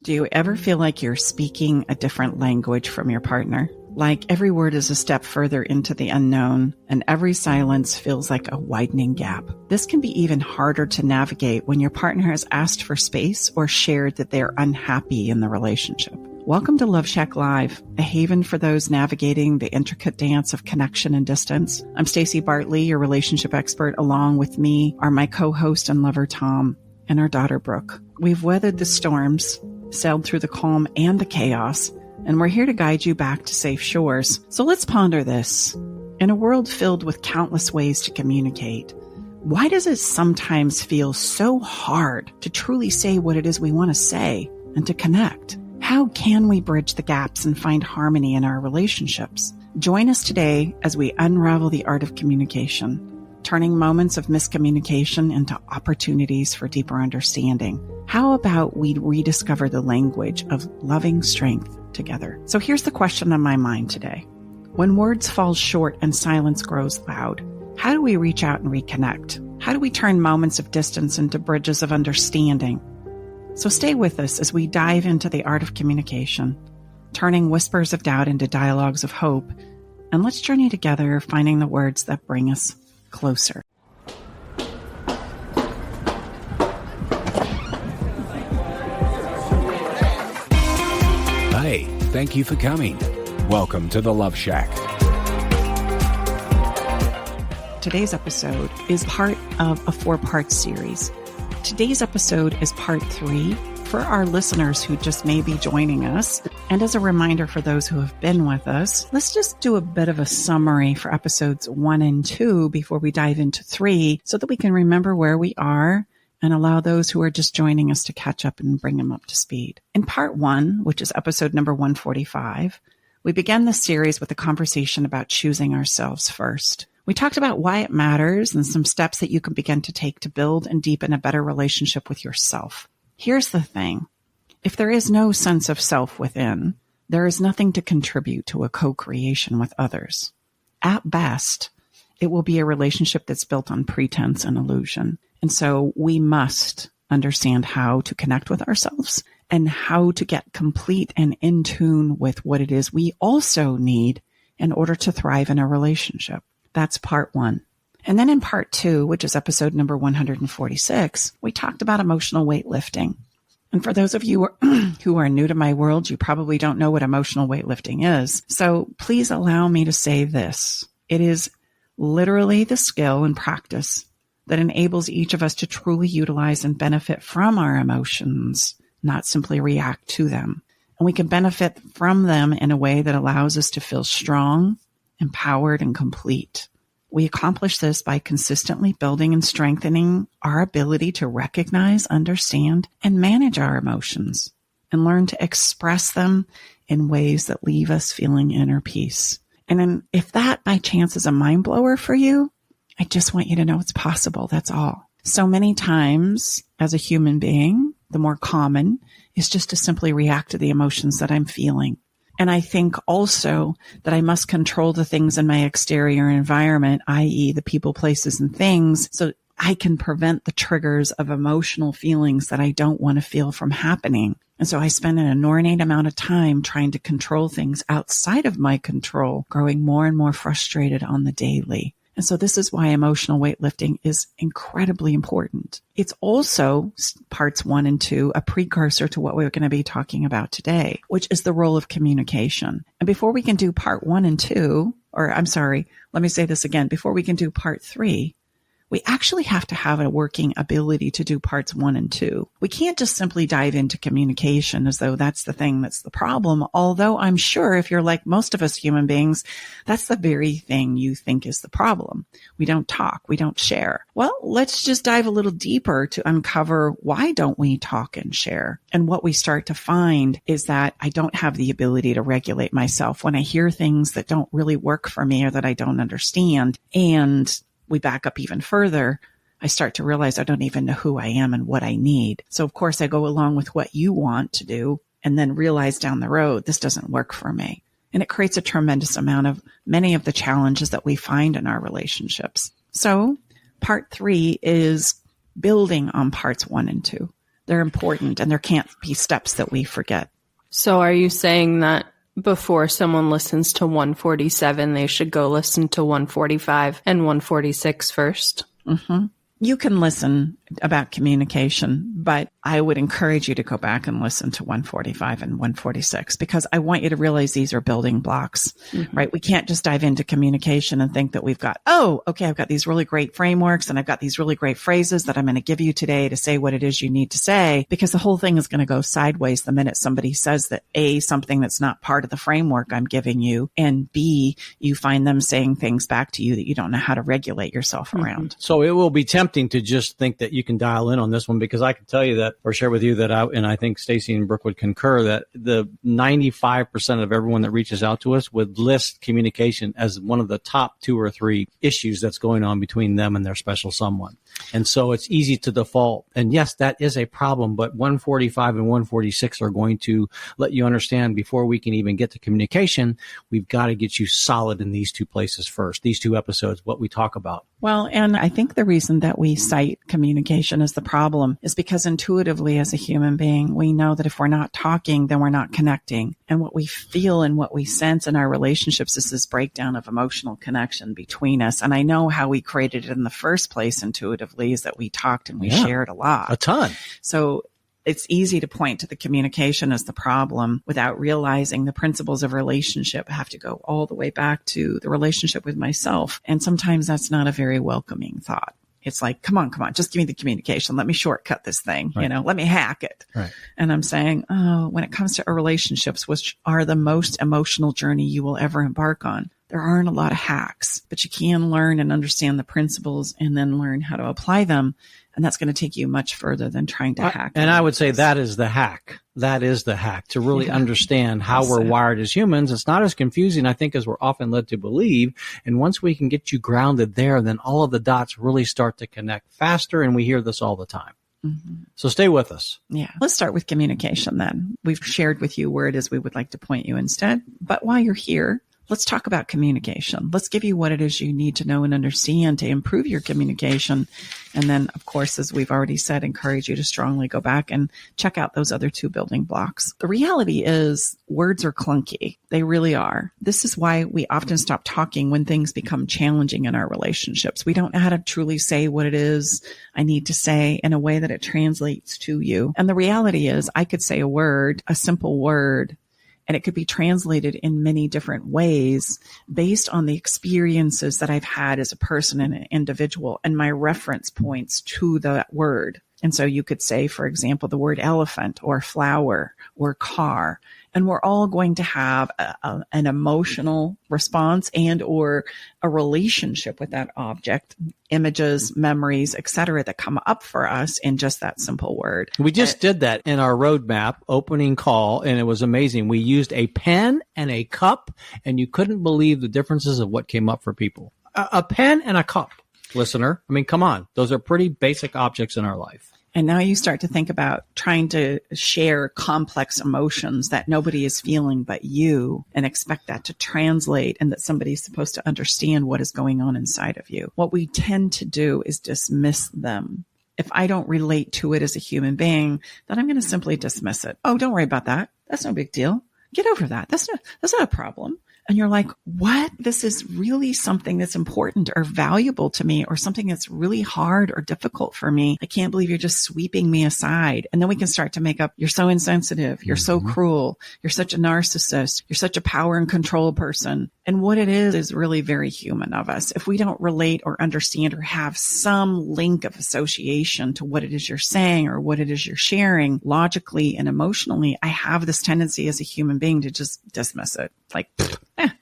Do you ever feel like you're speaking a different language from your partner? Like every word is a step further into the unknown, and every silence feels like a widening gap. This can be even harder to navigate when your partner has asked for space or shared that they are unhappy in the relationship. Welcome to Love Shack Live, a haven for those navigating the intricate dance of connection and distance. I'm Stacey Bartley, your relationship expert. Along with me are my co-host and lover, Tom, and our daughter, Brooke. We've weathered the storms, sailed through the calm and the chaos, and we're here to guide you back to safe shores. So let's ponder this. In a world filled with countless ways to communicate, why does it sometimes feel so hard to truly say what it is we want to say and to connect? How can we bridge the gaps and find harmony in our relationships? Join us today as we unravel the art of communication, turning moments of miscommunication into opportunities for deeper understanding. How about we rediscover the language of loving strength together? So here's the question on my mind today. When words fall short and silence grows loud, how do we reach out and reconnect? How do we turn moments of distance into bridges of understanding? So stay with us as we dive into the art of communication, turning whispers of doubt into dialogues of hope, and let's journey together, finding the words that bring us closer. Hey, thank you for coming. Welcome to the Love Shack. Today's episode is part of a 4-part series. Today's episode is part 3 for our listeners who just may be joining us. And as a reminder for those who have been with us, let's just do a bit of a summary for episodes 1 and 2 before we dive into 3 so that we can remember where we are and allow those who are just joining us to catch up and bring them up to speed. In part 1, which is episode number 145, we began this series with a conversation about choosing ourselves first. We talked about why it matters and some steps that you can begin to take to build and deepen a better relationship with yourself. Here's the thing. If there is no sense of self within, there is nothing to contribute to a co-creation with others. At best, it will be a relationship that's built on pretense and illusion. And so we must understand how to connect with ourselves and how to get complete and in tune with what it is we also need in order to thrive in a relationship. That's part 1. And then in part 2, which is episode number 146, we talked about emotional weightlifting. And for those of you who are new to my world, you probably don't know what emotional weightlifting is. So please allow me to say this. It is literally the skill and practice that enables each of us to truly utilize and benefit from our emotions, not simply react to them. And we can benefit from them in a way that allows us to feel strong, empowered, and complete. We accomplish this by consistently building and strengthening our ability to recognize, understand, and manage our emotions and learn to express them in ways that leave us feeling inner peace. And then if that by chance is a mind blower for you, I just want you to know it's possible. That's all. So many times as a human being, the more common is just to simply react to the emotions that I'm feeling. And I think also that I must control the things in my exterior environment, i.e. the people, places, and things, so I can prevent the triggers of emotional feelings that I don't want to feel from happening. And so I spend an inordinate amount of time trying to control things outside of my control, growing more and more frustrated on the daily. And so this is why emotional weightlifting is incredibly important. It's also, parts 1 and 2, a precursor to what we're going to be talking about today, which is the role of communication. And before we can do part 1 and 2, let me say this again. Before we can do part 3, we actually have to have a working ability to do parts 1 and 2. We can't just simply dive into communication as though that's the thing that's the problem, although I'm sure if you're like most of us human beings, that's the very thing you think is the problem. We don't talk, we don't share. Well, let's just dive a little deeper to uncover why don't we talk and share. And what we start to find is that I don't have the ability to regulate myself when I hear things that don't really work for me or that I don't understand. And we back up even further, I start to realize I don't even know who I am and what I need. So of course I go along with what you want to do and then realize down the road, this doesn't work for me. And it creates a tremendous amount of many of the challenges that we find in our relationships. So part 3 is building on parts 1 and 2. They're important, and there can't be steps that we forget. So are you saying that before someone listens to 147, they should go listen to 145 and 146 first? Mm-hmm. You can listen about communication, but I would encourage you to go back and listen to 145 and 146, because I want you to realize these are building blocks, right? We can't just dive into communication and think that we've got, oh, okay, I've got these really great frameworks and I've got these really great phrases that I'm going to give you today to say what it is you need to say, because the whole thing is going to go sideways the minute somebody says that A, something that's not part of the framework I'm giving you, and B, you find them saying things back to you that you don't know how to regulate yourself around. So it will be tempting to just think that you can dial in on this one, because I can tell you that, or share with you that I think Stacy and Brooke would concur that the 95% of everyone that reaches out to us would list communication as one of the top 2 or 3 issues that's going on between them and their special someone. And so it's easy to default. And yes, that is a problem, but 145 and 146 are going to let you understand before we can even get to communication, we've got to get you solid in these 2 places first, these 2 episodes, what we talk about. Well, and I think the reason that we cite communication as the problem is because intuitively as a human being, we know that if we're not talking, then we're not connecting. And what we feel and what we sense in our relationships is this breakdown of emotional connection between us. And I know how we created it in the first place intuitively is that we talked and we shared a lot. A ton. So it's easy to point to the communication as the problem without realizing the principles of relationship have to go all the way back to the relationship with myself. And sometimes that's not a very welcoming thought. It's like, come on, just give me the communication. Let me shortcut this thing, right. Let me hack it. Right. And I'm saying, when it comes to our relationships, which are the most emotional journey you will ever embark on, there aren't a lot of hacks, but you can learn and understand the principles and then learn how to apply them. And that's going to take you much further than trying to hack. And I would say that is the hack. That is the hack, to really understand how we're wired as humans. It's not as confusing, I think, as we're often led to believe. And once we can get you grounded there, then all of the dots really start to connect faster. And we hear this all the time. So stay with us. Yeah. Let's start with communication then. We've shared with you where it is we would like to point you instead. But while you're here, let's talk about communication. Let's give you what it is you need to know and understand to improve your communication. And then, of course, as we've already said, encourage you to strongly go back and check out those other 2 building blocks. The reality is words are clunky. They really are. This is why we often stop talking when things become challenging in our relationships. We don't know how to truly say what it is I need to say in a way that it translates to you. And the reality is I could say a word, a simple word, and it could be translated in many different ways based on the experiences that I've had as a person and an individual and my reference points to that word. And so you could say, for example, the word elephant or flower or car, and we're all going to have an emotional response and or a relationship with that object, images, memories, etc., that come up for us in just that simple word. We just did that in our roadmap opening call, and it was amazing. We used a pen and a cup, and you couldn't believe the differences of what came up for people. A pen and a cup, listener. I mean, come on. Those are pretty basic objects in our life. And now you start to think about trying to share complex emotions that nobody is feeling but you, and expect that to translate and that somebody's supposed to understand what is going on inside of you. What we tend to do is dismiss them. If I don't relate to it as a human being, then I'm going to simply dismiss it. Oh, don't worry about that. That's no big deal. Get over that. That's not a problem. And you're like, what? This is really something that's important or valuable to me, or something that's really hard or difficult for me. I can't believe you're just sweeping me aside. And then we can start to make up, you're so insensitive. You're so cruel. You're such a narcissist. You're such a power and control person. And what it is really very human of us. If we don't relate or understand or have some link of association to what it is you're saying or what it is you're sharing logically and emotionally, I have this tendency as a human being to just dismiss it. Like,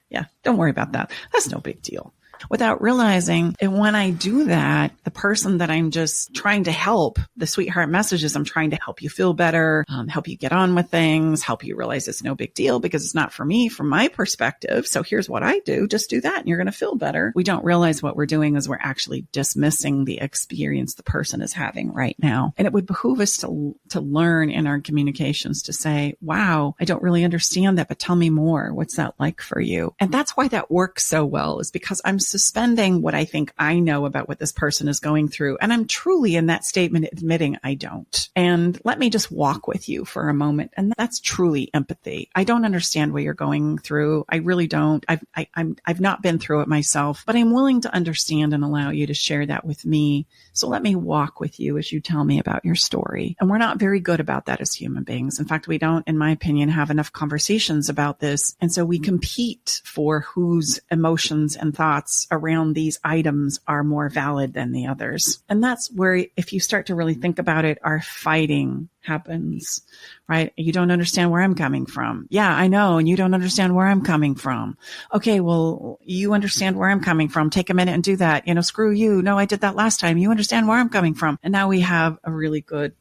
yeah, don't worry about that. That's no big deal. Without realizing, and when I do that, the person that I'm just trying to help, the sweetheart message is I'm trying to help you feel better, help you get on with things, help you realize it's no big deal because it's not for me from my perspective. So here's what I do. Just do that and you're going to feel better. We don't realize what we're doing is we're actually dismissing the experience the person is having right now. And it would behoove us to learn in our communications to say, wow, I don't really understand that, but tell me more. What's that like for you? And that's why that works so well, is because I'm suspending what I think I know about what this person is going through. And I'm truly in that statement admitting I don't. And let me just walk with you for a moment. And that's truly empathy. I don't understand what you're going through. I really don't. I've not been through it myself, but I'm willing to understand and allow you to share that with me. So let me walk with you as you tell me about your story. And we're not very good about that as human beings. In fact, we don't, in my opinion, have enough conversations about this. And so we compete for whose emotions and thoughts around these items are more valid than the others. And that's where, if you start to really think about it, our fighting happens, right? You don't understand where I'm coming from. Yeah, I know. And you don't understand where I'm coming from. Okay, well, you understand where I'm coming from. Take a minute and do that. Screw you. No, I did that last time. You understand where I'm coming from. And now we have a really good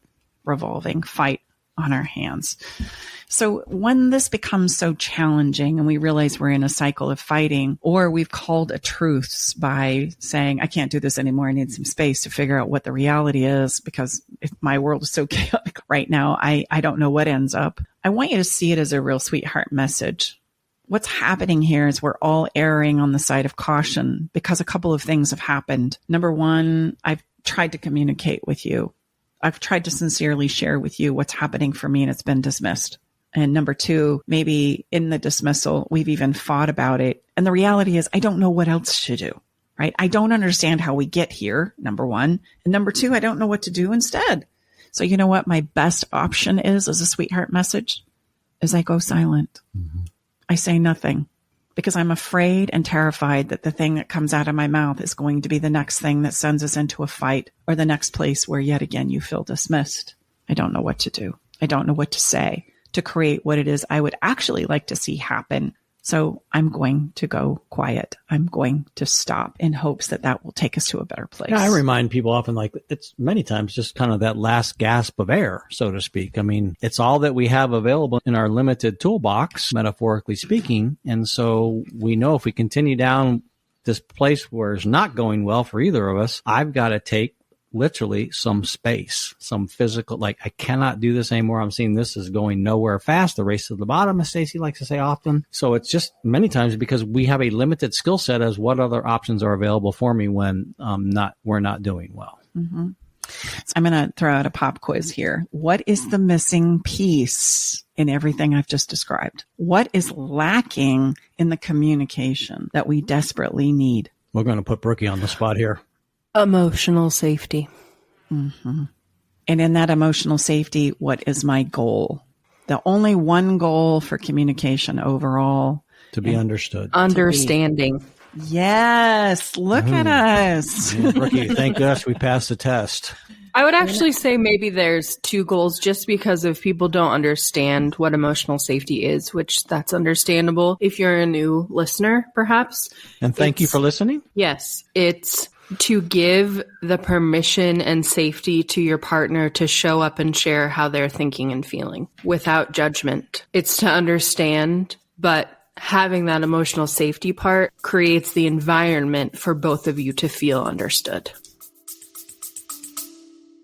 revolving fight on our hands. So when this becomes so challenging and we realize we're in a cycle of fighting, or we've called a truce by saying, I can't do this anymore. I need some space to figure out what the reality is, because if my world is so chaotic right now, I don't know what ends up. I want you to see it as a real sweetheart message. What's happening here is we're all erring on the side of caution because a couple of things have happened. Number one, I've tried to communicate with you. I've tried to sincerely share with you what's happening for me, and it's been dismissed. And number two, maybe in the dismissal, we've even fought about it. And the reality is I don't know what else to do, right? I don't understand how we get here, number one. And number two, I don't know what to do instead. So you know what my best option is as a sweetheart message? Is I go silent. Mm-hmm. I say nothing because I'm afraid and terrified that the thing that comes out of my mouth is going to be the next thing that sends us into a fight, or the next place where yet again you feel dismissed. I don't know what to do. I don't know what to say to create what it is I would actually like to see happen. So I'm going to go quiet. I'm going to stop in hopes that that will take us to a better place. Yeah, I remind people often, like, it's many times just kind of that last gasp of air, so to speak. I mean, it's all that we have available in our limited toolbox, metaphorically speaking. And so we know if we continue down this place where it's not going well for either of us, I've got to take literally some space, some physical, like, I cannot do this anymore. I'm seeing this is going nowhere fast. The race to the bottom, as Stacey likes to say often. So it's just many times because we have a limited skill set as what other options are available for me when we're not doing well. Mm-hmm. So I'm going to throw out a pop quiz here. What is the missing piece in everything I've just described? What is lacking in the communication that we desperately need? We're going to put Brookie on the spot here. Emotional safety. Mm-hmm. And in that emotional safety, what is my goal? The only one goal for communication overall. To be understood. Understanding. Yes. Look at us. Yeah, Brookie, thank gosh we passed the test. I would actually say maybe there's two goals, just because if people don't understand what emotional safety is, which that's understandable if you're a new listener, perhaps. And thank you for listening. Yes. It's to give the permission and safety to your partner to show up and share how they're thinking and feeling without judgment. It's to understand, but having that emotional safety part creates the environment for both of you to feel understood.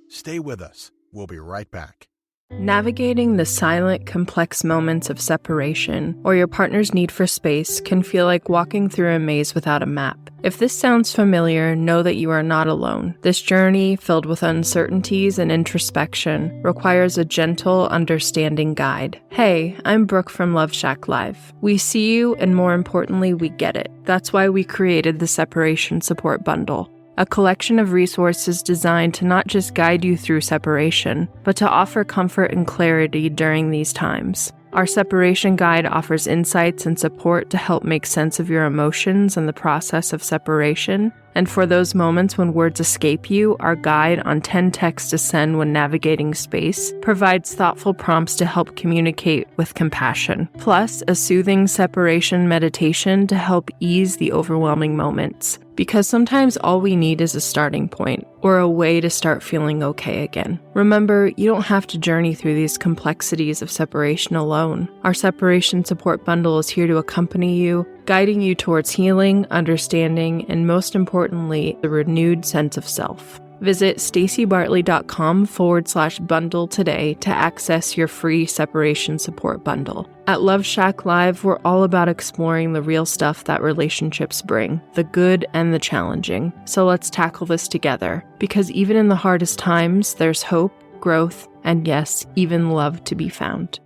Stay with us. We'll be right back. Navigating the silent, complex moments of separation or your partner's need for space can feel like walking through a maze without a map. If this sounds familiar, know that you are not alone. This journey, filled with uncertainties and introspection, requires a gentle, understanding guide. Hey, I'm Brooke from Love Shack Live. We see you, and more importantly, we get it. That's why we created the Separation Support Bundle, a collection of resources designed to not just guide you through separation, but to offer comfort and clarity during these times. Our separation guide offers insights and support to help make sense of your emotions and the process of separation. And for those moments when words escape you, our guide on 10 texts to send when navigating space provides thoughtful prompts to help communicate with compassion, plus a soothing separation meditation to help ease the overwhelming moments. Because sometimes all we need is a starting point, or a way to start feeling okay again. Remember, you don't have to journey through these complexities of separation alone. Our Separation Support Bundle is here to accompany you, guiding you towards healing, understanding, and most importantly, the renewed sense of self. Visit stacybartley.com/bundle today to access your free separation support bundle. At Love Shack Live, we're all about exploring the real stuff that relationships bring, the good and the challenging. So let's tackle this together, because even in the hardest times, there's hope, growth, and yes, even love to be found.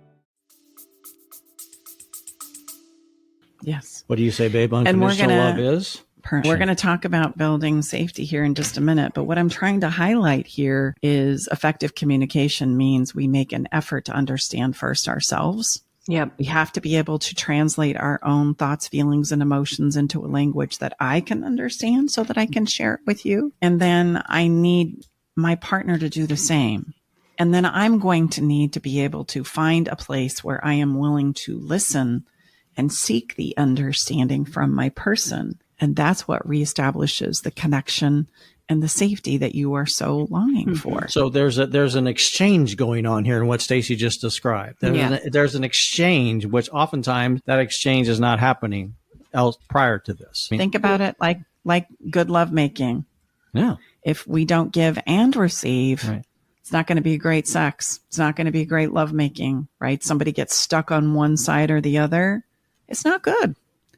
Yes. What do you say, babe? And we're Unconditional gonna- love is? We're going to talk about building safety here in just a minute. But what I'm trying to highlight here is effective communication means we make an effort to understand first ourselves. Yep. We have to be able to translate our own thoughts, feelings, and emotions into a language that I can understand so that I can share it with you. And then I need my partner to do the same. And then I'm going to need to be able to find a place where I am willing to listen and seek the understanding from my person. And that's what reestablishes the connection and the safety that you are so longing for. So there's an exchange going on here in what Stacy just described. There's an exchange, which oftentimes that exchange is not happening else prior to this. Think about it like good lovemaking. Yeah. If we don't give and receive, Right. It's not going to be great sex. It's not going to be great lovemaking, right? Somebody gets stuck on one side or the other. It's not good.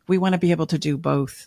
We want to be able to do both.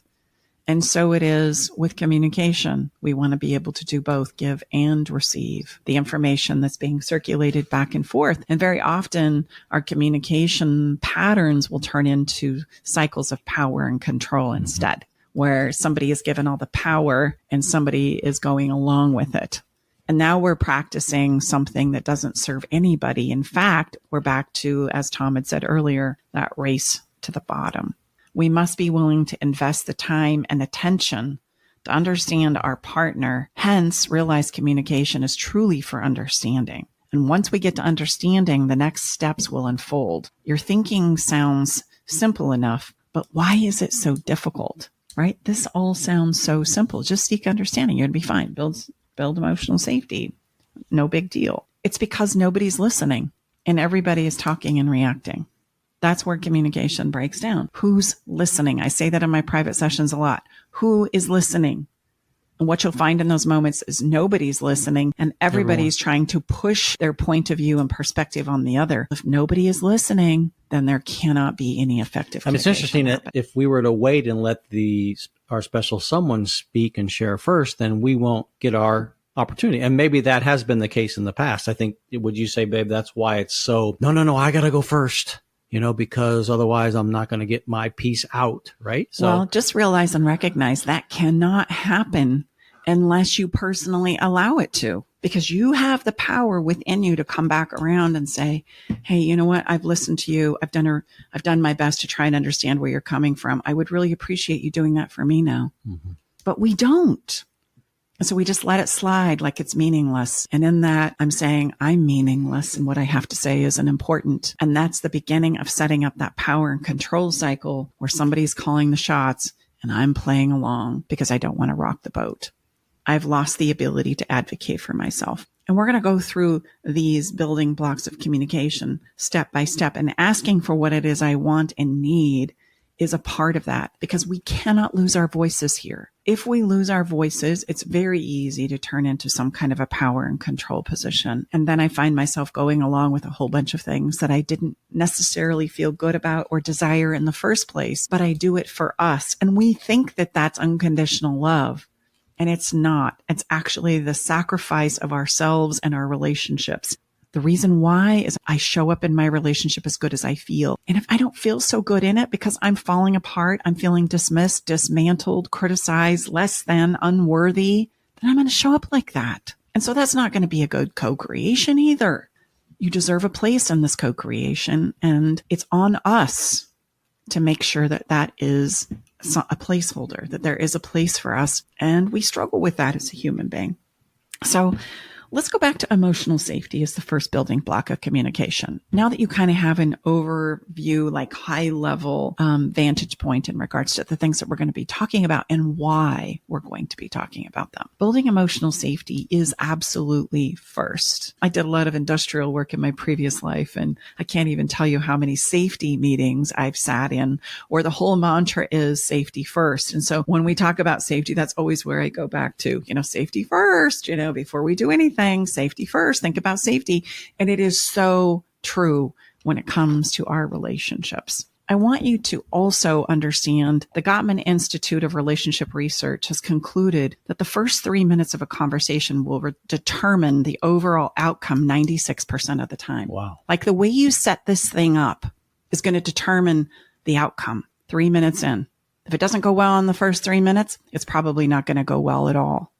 And so it is with communication. We want to be able to do both, give and receive the information that's being circulated back and forth. And very often our communication patterns will turn into cycles of power and control instead, where somebody is given all the power and somebody is going along with it. And now we're practicing something that doesn't serve anybody. In fact, we're back to, as Tom had said earlier, that race to the bottom. We must be willing to invest the time and attention to understand our partner. Hence, realize communication is truly for understanding. And once we get to understanding, the next steps will unfold. Your thinking sounds simple enough, but why is it so difficult, right? This all sounds so simple. Just seek understanding. You're going to be fine. Build emotional safety. No big deal. It's because nobody's listening and everybody is talking and reacting. That's where communication breaks down. Who's listening? I say that in my private sessions a lot. Who is listening? And what you'll find in those moments is nobody's listening and everybody's trying to push their point of view and perspective on the other. If nobody is listening, then there cannot be any effective communication. It's interesting that if we were to wait and let our special someone speak and share first, then we won't get our opportunity. And maybe that has been the case in the past. I think, would you say, babe, that's why it's so, no, I got to go first, because otherwise I'm not going to get my piece out, right? So, well, just realize and recognize that cannot happen unless you personally allow it to, because you have the power within you to come back around and say, hey, you know what? I've listened to you. I've done my best to try and understand where you're coming from. I would really appreciate you doing that for me now. Mm-hmm. But we don't. So we just let it slide like it's meaningless. And in that, I'm saying I'm meaningless and what I have to say isn't important. And that's the beginning of setting up that power and control cycle where somebody's calling the shots and I'm playing along because I don't want to rock the boat. I've lost the ability to advocate for myself. And we're going to go through these building blocks of communication step by step, and asking for what it is I want and need is a part of that, because we cannot lose our voices here. If we lose our voices, it's very easy to turn into some kind of a power and control position. And then I find myself going along with a whole bunch of things that I didn't necessarily feel good about or desire in the first place, but I do it for us. And we think that that's unconditional love. And it's not. It's actually the sacrifice of ourselves and our relationships. The reason why is I show up in my relationship as good as I feel. And if I don't feel so good in it because I'm falling apart, I'm feeling dismissed, dismantled, criticized, less than, unworthy, then I'm going to show up like that. And so that's not going to be a good co-creation either. You deserve a place in this co-creation, and it's on us to make sure that that is a placeholder, that there is a place for us. And we struggle with that as a human being. So Let's go back to emotional safety as the first building block of communication. Now that you kind of have an overview, like high level vantage point in regards to the things that we're going to be talking about and why we're going to be talking about them. Building emotional safety is absolutely first. I did a lot of industrial work in my previous life, and I can't even tell you how many safety meetings I've sat in where the whole mantra is safety first. And so when we talk about safety, that's always where I go back to, safety first, before we do anything. Safety first, think about safety. And it is so true when it comes to our relationships. I want you to also understand the Gottman Institute of Relationship Research has concluded that the first 3 minutes of a conversation will determine the overall outcome 96% of the time. Wow. Like the way you set this thing up is going to determine the outcome 3 minutes in. If it doesn't go well in the first 3 minutes, it's probably not going to go well at all.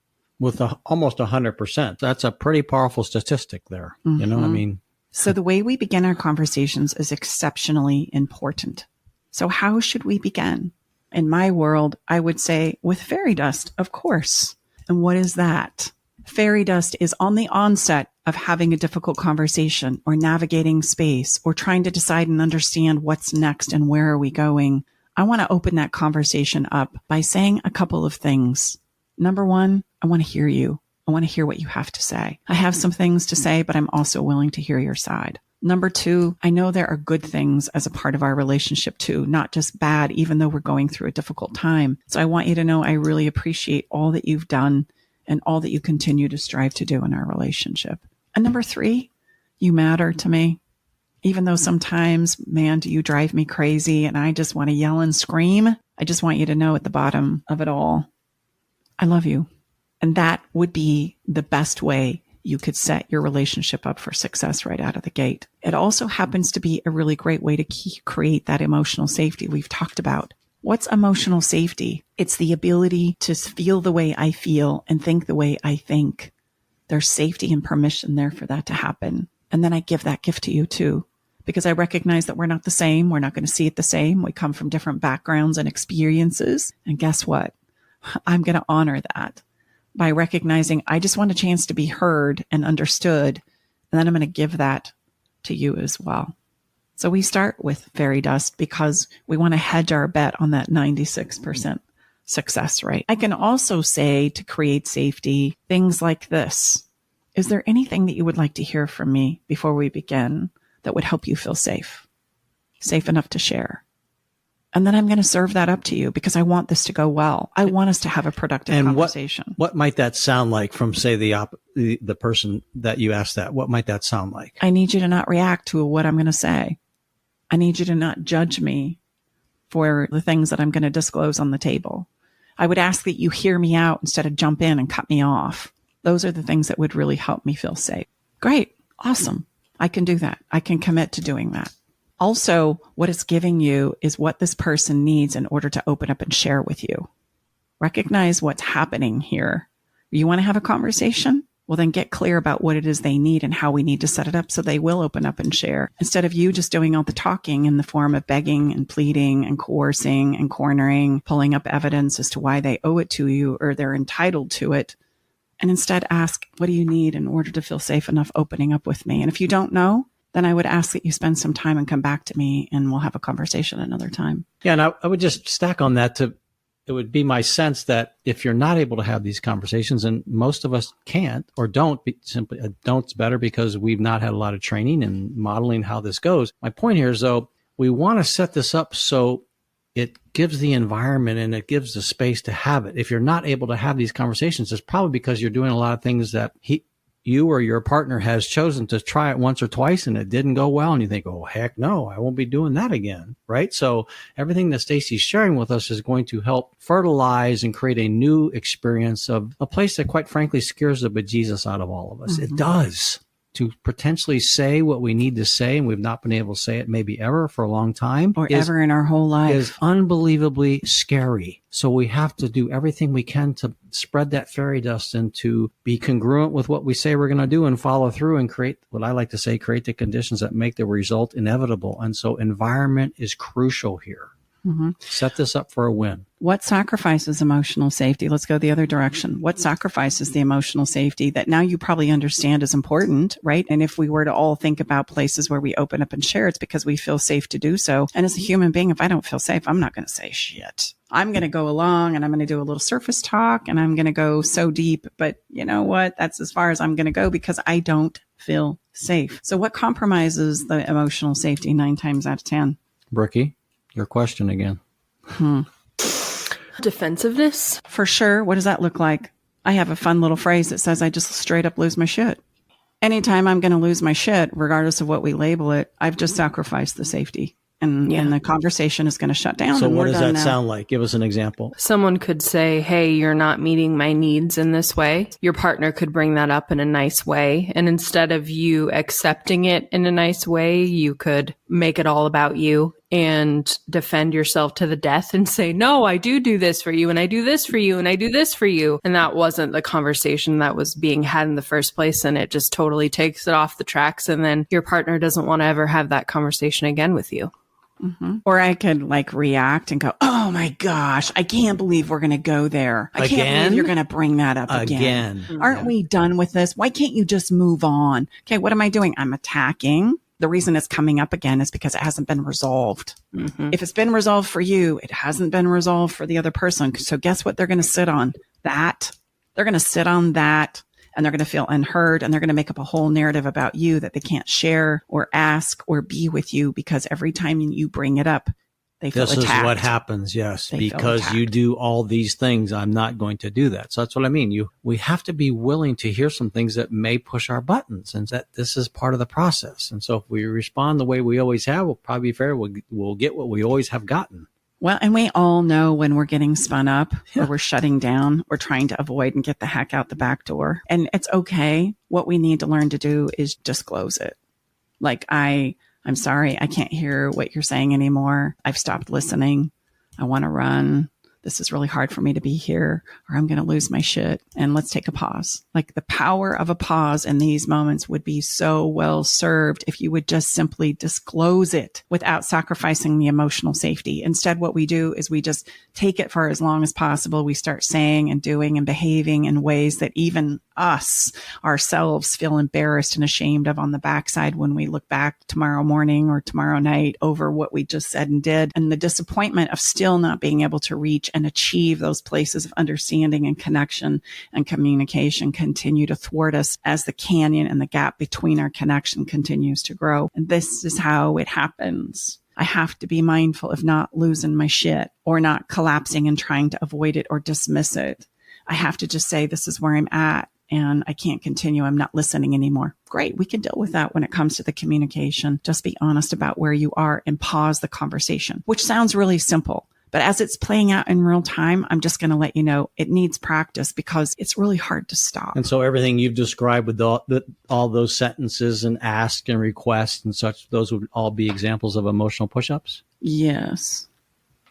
With almost 100%. That's a pretty powerful statistic there. So the way we begin our conversations is exceptionally important. So how should we begin? In my world, I would say with fairy dust, of course. And what is that? Fairy dust is on the onset of having a difficult conversation or navigating space or trying to decide and understand what's next and where are we going. I want to open that conversation up by saying a couple of things. Number one, I want to hear you. I want to hear what you have to say. I have some things to say, but I'm also willing to hear your side. Number two, I know there are good things as a part of our relationship too, not just bad, even though we're going through a difficult time. So I want you to know I really appreciate all that you've done and all that you continue to strive to do in our relationship. And number three, you matter to me. Even though sometimes, man, do you drive me crazy and I just want to yell and scream. I just want you to know at the bottom of it all, I love you. And that would be the best way you could set your relationship up for success right out of the gate. It also happens to be a really great way to create that emotional safety we've talked about. What's emotional safety? It's the ability to feel the way I feel and think the way I think. There's safety and permission there for that to happen. And then I give that gift to you too, because I recognize that we're not the same. We're not going to see it the same. We come from different backgrounds and experiences. And guess what? I'm going to honor that by recognizing I just want a chance to be heard and understood. And then I'm going to give that to you as well. So we start with fairy dust because we want to hedge our bet on that 96% success rate. I can also say to create safety, things like this. Is there anything that you would like to hear from me before we begin that would help you feel safe enough to share? And then I'm going to serve that up to you because I want this to go well. I want us to have a productive conversation. What might that sound like from, say, the person that you asked that? What might that sound like? I need you to not react to what I'm going to say. I need you to not judge me for the things that I'm going to disclose on the table. I would ask that you hear me out instead of jump in and cut me off. Those are the things that would really help me feel safe. Great. Awesome. I can do that. I can commit to doing that. Also, what it's giving you is what this person needs in order to open up and share with you. Recognize what's happening here. You want to have a conversation? Well, then get clear about what it is they need and how we need to set it up so they will open up and share. Instead of you just doing all the talking in the form of begging and pleading and coercing and cornering, pulling up evidence as to why they owe it to you or they're entitled to it. And instead ask, what do you need in order to feel safe enough opening up with me? And if you don't know, then I would ask that you spend some time and come back to me and we'll have a conversation another time. Yeah. And I would just stack on that it would be my sense that if you're not able to have these conversations, and most of us can't or don't, simply don't's better because we've not had a lot of training and modeling how this goes. My point here is, though, we want to set this up so it gives the environment and it gives the space to have it. If you're not able to have these conversations, it's probably because you're doing a lot of things that you or your partner has chosen to try it once or twice and it didn't go well. And you think, oh, heck no, I won't be doing that again. Right. So everything that Stacy's sharing with us is going to help fertilize and create a new experience of a place that, quite frankly, scares the bejesus out of all of us. Mm-hmm. It does. To potentially say what we need to say, and we've not been able to say it maybe ever for a long time. Or ever in our whole life. Is unbelievably scary. So we have to do everything we can to spread that fairy dust and to be congruent with what we say we're going to do and follow through and create what I like to say, create the conditions that make the result inevitable. And so environment is crucial here. Set this up for a win. What sacrifices emotional safety? Let's go the other direction. What sacrifices the emotional safety that now you probably understand is important, right? And if we were to all think about places where we open up and share, it's because we feel safe to do so. And as a human being, if I don't feel safe, I'm not going to say shit. I'm going to go along and I'm going to do a little surface talk and I'm going to go so deep. But you know what? That's as far as I'm going to go because I don't feel safe. So what compromises the emotional safety 9 times out of 10? Brookie, your question again. Defensiveness? For sure. What does that look like? I have a fun little phrase that says I just straight up lose my shit. Anytime I'm going to lose my shit, regardless of what we label it, I've just sacrificed the safety. And the conversation is going to shut down. So and what does that now. sound like? Give us an example. Someone could say, hey, you're not meeting my needs in this way. Your partner could bring that up in a nice way. And instead of you accepting it in a nice way, you could make it all about you and defend yourself to the death and say, no, I do this for you. And I do this for you. And I do this for you. And that wasn't the conversation that was being had in the first place. And it just totally takes it off the tracks. And then your partner doesn't want to ever have that conversation again with you. Or I could react and go, oh my gosh, I can't believe we're going to go there. I can't believe you're going to bring that up again. Aren't we done with this? Why can't you just move on? Okay, what am I doing? I'm attacking. The reason it's coming up again is because it hasn't been resolved. If it's been resolved for you, it hasn't been resolved for the other person. So guess what they're going to sit on? That. They're going to sit on that. And they're going to feel unheard and they're going to make up a whole narrative about you that they can't share or ask or be with you because every time you bring it up, they feel attacked. This is what happens, yes. Because you do all these things, I'm not going to do that. So that's what I mean. We have to be willing to hear some things that may push our buttons and that this is part of the process. And so if we respond the way we always have, we'll probably be fair. We'll get what we always have gotten. Well, and we all know when we're getting spun up or we're shutting down, we're trying to avoid and get the heck out the back door. And it's okay. What we need to learn to do is disclose it. I'm sorry, I can't hear what you're saying anymore. I've stopped listening. I want to run. This is really hard for me to be here, or I'm going to lose my shit. And let's take a pause. The power of a pause in these moments would be so well served if you would just simply disclose it without sacrificing the emotional safety. Instead, what we do is we just take it for as long as possible. We start saying and doing and behaving in ways that even us ourselves feel embarrassed and ashamed of on the backside when we look back tomorrow morning or tomorrow night over what we just said and did. And the disappointment of still not being able to reach and achieve those places of understanding and connection and communication continue to thwart us as the canyon and the gap between our connection continues to grow. And this is how it happens. I have to be mindful of not losing my shit or not collapsing and trying to avoid it or dismiss it. I have to just say, this is where I'm at. And I can't continue. I'm not listening anymore. Great. We can deal with that when it comes to the communication. Just be honest about where you are and pause the conversation, which sounds really simple. But as it's playing out in real time, I'm just going to let you know it needs practice because it's really hard to stop. And so everything you've described with all those sentences and ask and request and such, those would all be examples of emotional push-ups? Yes.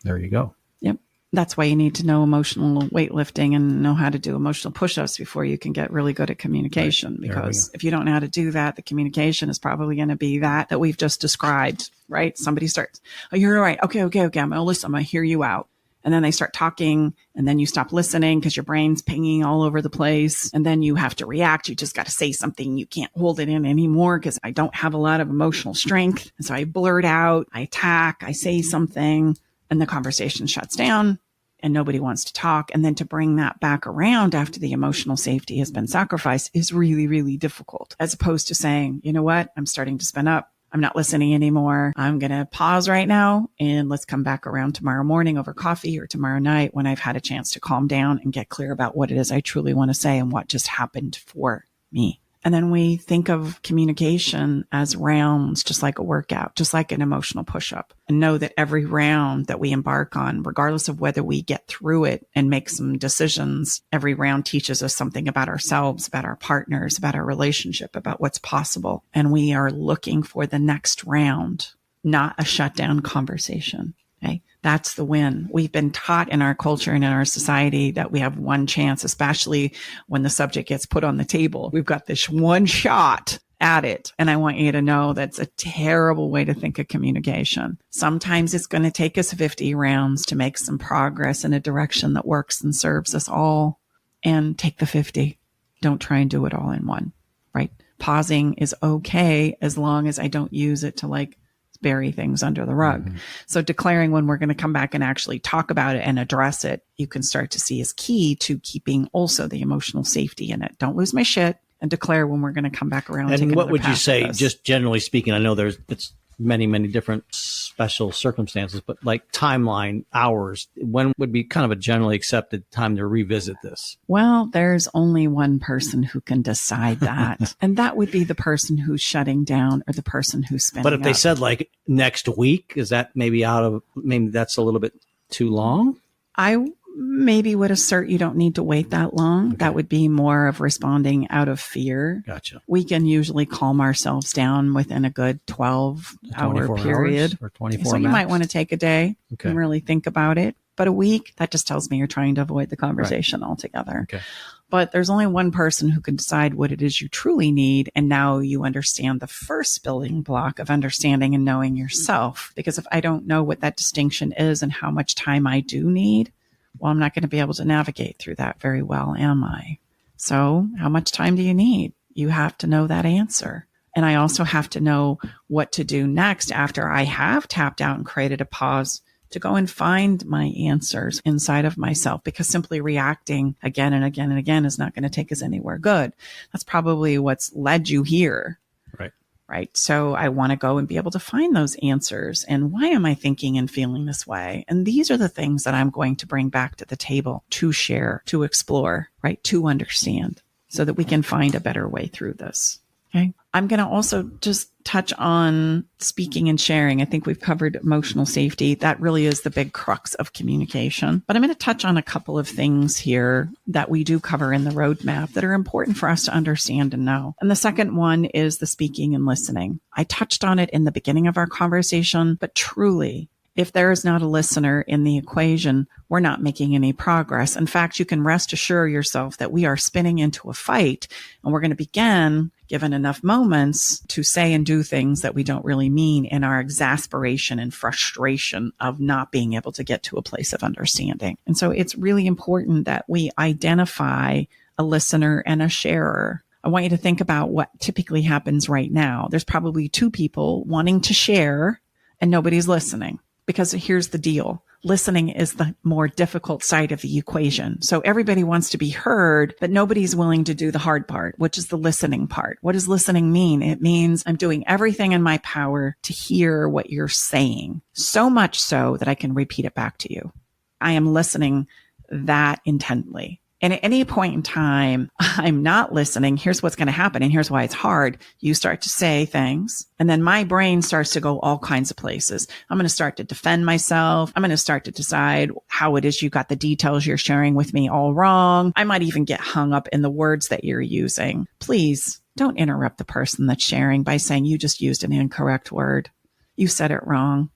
There you go. Yep. That's why you need to know emotional weightlifting and know how to do emotional push-ups before you can get really good at communication. Right. Because if you don't know how to do that, the communication is probably going to be that we've just described, right? Somebody starts, oh, you're right. Okay. I'm going to listen. I'm going to hear you out. And then they start talking and then you stop listening because your brain's pinging all over the place. And then you have to react. You just got to say something. You can't hold it in anymore because I don't have a lot of emotional strength. And so I blurt out, I attack, I say something. And the conversation shuts down and nobody wants to talk. And then to bring that back around after the emotional safety has been sacrificed is really, really difficult, as opposed to saying, you know what, I'm starting to spin up. I'm not listening anymore. I'm going to pause right now and let's come back around tomorrow morning over coffee or tomorrow night when I've had a chance to calm down and get clear about what it is I truly want to say and what just happened for me. And then we think of communication as rounds, just like a workout, just like an emotional push-up, and know that every round that we embark on, regardless of whether we get through it and make some decisions, every round teaches us something about ourselves, about our partners, about our relationship, about what's possible. And we are looking for the next round, not a shutdown conversation. Okay. That's the win. We've been taught in our culture and in our society that we have one chance, especially when the subject gets put on the table. We've got this one shot at it. And I want you to know that's a terrible way to think of communication. Sometimes it's going to take us 50 rounds to make some progress in a direction that works and serves us all. And take the 50. Don't try and do it all in one, right? Pausing is okay as long as I don't use it to like bury things under the rug. Mm-hmm. So declaring when we're going to come back and actually talk about it and address it, you can start to see is key to keeping also the emotional safety in it. Don't lose my shit, and declare when we're going to come back around. And what would you say, just generally speaking, I know it's many, many different special circumstances, but like timeline, hours, when would be kind of a generally accepted time to revisit this? Well, there's only one person who can decide that. And that would be the person who's shutting down or the person who's spinning But if they up. said like next week, is that maybe that's a little bit too long? I maybe would assert you don't need to wait that long. Okay. That would be more of responding out of fear. Gotcha. We can usually calm ourselves down within a good 12-hour period. Or 24 So you max. might want to take a day and really think about it. But a week, that just tells me you're trying to avoid the conversation altogether. Okay. But there's only one person who can decide what it is you truly need. And now you understand the first building block of understanding and knowing yourself. Because if I don't know what that distinction is and how much time I do need, well, I'm not going to be able to navigate through that very well, am I? So how much time do you need? You have to know that answer. And I also have to know what to do next after I have tapped out and created a pause to go and find my answers inside of myself, because simply reacting again and again and again is not going to take us anywhere good. That's probably what's led you here. Right. So I want to go and be able to find those answers. And why am I thinking and feeling this way? And these are the things that I'm going to bring back to the table to share, to explore, right? To understand so that we can find a better way through this. Okay. I'm going to also just touch on speaking and sharing. I think we've covered emotional safety. That really is the big crux of communication. But I'm going to touch on a couple of things here that we do cover in the roadmap that are important for us to understand and know. And the second one is the speaking and listening. I touched on it in the beginning of our conversation, but truly, if there is not a listener in the equation, we're not making any progress. In fact, you can rest assured yourself that we are spinning into a fight, and we're going to begin, given enough moments, to say and do things that we don't really mean in our exasperation and frustration of not being able to get to a place of understanding. And so it's really important that we identify a listener and a sharer. I want you to think about what typically happens right now. There's probably two people wanting to share and nobody's listening. Because here's the deal. Listening is the more difficult side of the equation. So everybody wants to be heard, but nobody's willing to do the hard part, which is the listening part. What does listening mean? It means I'm doing everything in my power to hear what you're saying, so much so that I can repeat it back to you. I am listening that intently. And at any point in time, I'm not listening. Here's what's going to happen. And here's why it's hard. You start to say things, and then my brain starts to go all kinds of places. I'm going to start to defend myself. I'm going to start to decide how it is you got the details you're sharing with me all wrong. I might even get hung up in the words that you're using. Please don't interrupt the person that's sharing by saying you just used an incorrect word. You said it wrong.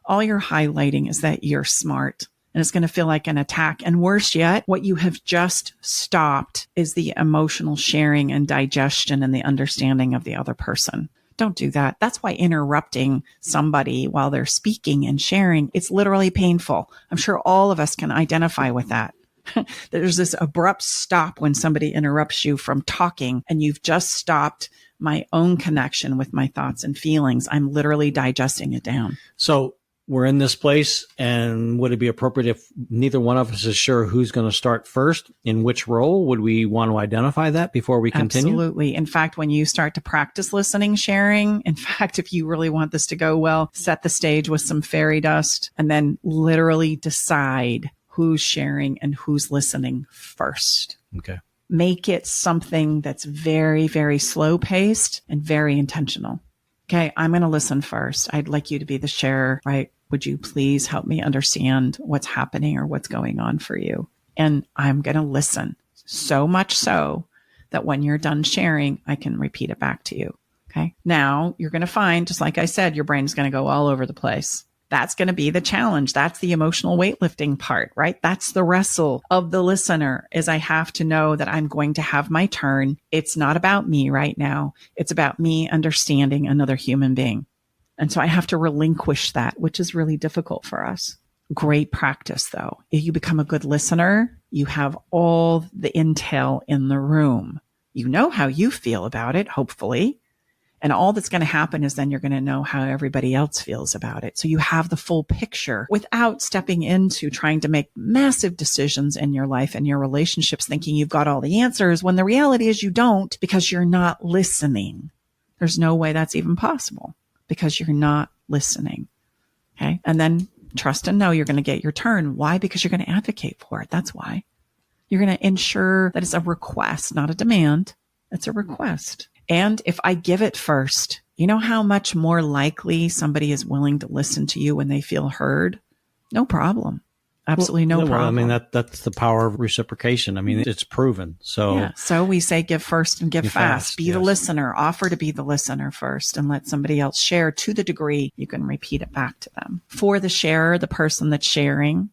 All you're highlighting is that you're smart. And it's going to feel like an attack. And worse yet, what you have just stopped is the emotional sharing and digestion and the understanding of the other person. Don't do that. That's why interrupting somebody while they're speaking and sharing, it's literally painful. I'm sure all of us can identify with that. There's this abrupt stop when somebody interrupts you from talking, and you've just stopped my own connection with my thoughts and feelings. I'm literally digesting it down. So we're in this place, and would it be appropriate if neither one of us is sure who's going to start first in which role? Would we want to identify that before we continue? Absolutely. In fact, when you start to practice listening, sharing, in fact, if you really want this to go well, set the stage with some fairy dust and then literally decide who's sharing and who's listening first. Okay. Make it something that's very, very slow paced and very intentional. Okay, I'm going to listen first. I'd like you to be the sharer, right? Would you please help me understand what's happening or what's going on for you? And I'm going to listen, so much so that when you're done sharing, I can repeat it back to you. Okay. Now you're going to find, just like I said, your brain's going to go all over the place. That's going to be the challenge. That's the emotional weightlifting part, right? That's the wrestle of the listener, is I have to know that I'm going to have my turn. It's not about me right now. It's about me understanding another human being. And so I have to relinquish that, which is really difficult for us. Great practice, though. If you become a good listener, you have all the intel in the room. You know how you feel about it, hopefully. And all that's going to happen is then you're going to know how everybody else feels about it. So you have the full picture without stepping into trying to make massive decisions in your life and your relationships, thinking you've got all the answers, when the reality is you don't, because you're not listening. There's no way that's even possible because you're not listening. Okay. And then trust and know you're going to get your turn. Why? Because you're going to advocate for it. That's why. You're going to ensure that it's a request, not a demand. It's a request. And if I give it first, you know how much more likely somebody is willing to listen to you when they feel heard? No problem. Absolutely no problem. Well, I mean, that's the power of reciprocation. I mean, it's proven. So, yeah. So we say give first and give fast. Be yes. the listener. Offer to be the listener first and let somebody else share to the degree you can repeat it back to them. For the sharer, the person that's sharing,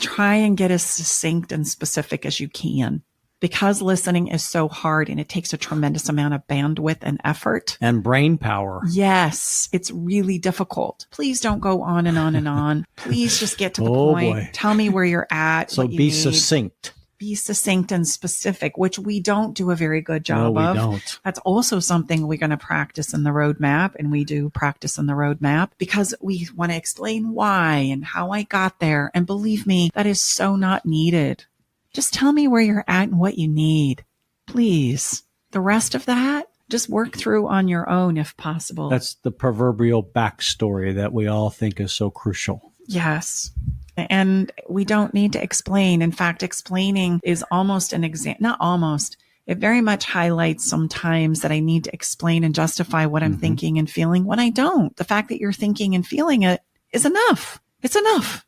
try and get as succinct and specific as you can. Because listening is so hard and it takes a tremendous amount of bandwidth and effort. And brain power. Yes, it's really difficult. Please don't go on and on and on. Please just get to the point. Boy. Tell me where you're at. So be succinct. Be succinct and specific, which we don't do a very good job of. No, we don't. That's also something we're going to practice in the roadmap, and we do practice in the roadmap because we want to explain why and how I got there. And believe me, that is so not needed. Just tell me where you're at and what you need, please. The rest of that, just work through on your own if possible. That's the proverbial backstory that we all think is so crucial. Yes. And we don't need to explain. In fact, explaining is almost an not almost. It very much highlights sometimes that I need to explain and justify what I'm thinking and feeling when I don't. The fact that you're thinking and feeling it is enough. It's enough.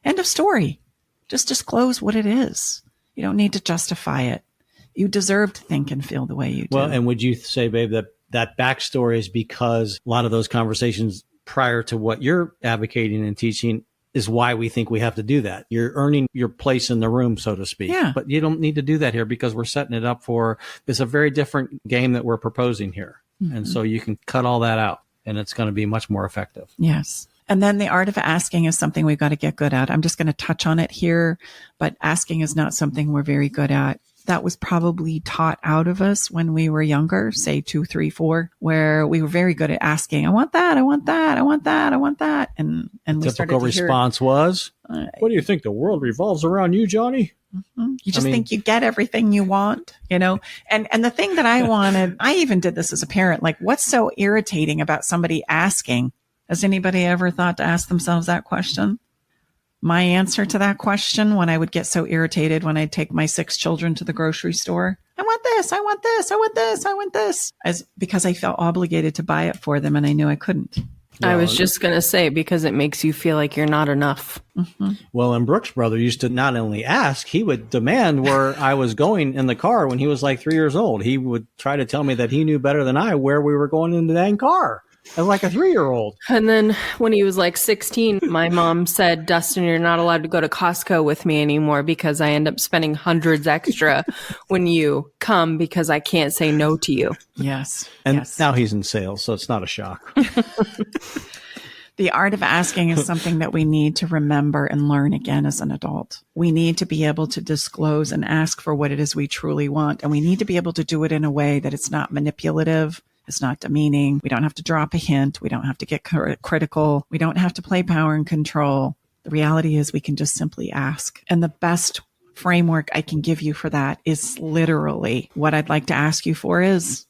End of story. Just disclose what it is. You don't need to justify it. You deserve to think and feel the way you do. Well, and would you say, babe, that backstory is because a lot of those conversations prior to what you're advocating and teaching is why we think we have to do that. You're earning your place in the room, so to speak. Yeah. But you don't need to do that here because we're setting it up for, it's a very different game that we're proposing here. And so you can cut all that out and it's going to be much more effective. Yes. And then the art of asking is something we've got to get good at. I'm just going to touch on it here, but asking is not something we're very good at. That was probably taught out of us when we were younger, say 2, 3, 4, where we were very good at asking, I want that, I want that, I want that, I want that. And we Typical response was, what do you think? The world revolves around you, Johnny? You just think you get everything you want, you know? And the thing that I wanted, I even did this as a parent, like what's so irritating about somebody asking? Has anybody ever thought to ask themselves that question? My answer to that question, when I would get so irritated when I'd take my 6 children to the grocery store, I want this, I want this, I want this, I want this, because I felt obligated to buy it for them and I knew I couldn't. I was just going to say, because it makes you feel like you're not enough. Well, and Brooks' brother used to not only ask, he would demand where I was going in the car when he was like 3 years old. He would try to tell me that he knew better than I where we were going in the dang car. As like a 3-year-old. And then when he was like 16, my mom said, Dustin, you're not allowed to go to Costco with me anymore because I end up spending hundreds extra when you come because I can't say no to you. Yes. And now he's in sales, so it's not a shock. The art of asking is something that we need to remember and learn again as an adult. We need to be able to disclose and ask for what it is we truly want. And we need to be able to do it in a way that it's not manipulative. It's not demeaning. We don't have to drop a hint. We don't have to get critical. We don't have to play power and control. The reality is we can just simply ask. And the best framework I can give you for that is literally what I'd like to ask you for is,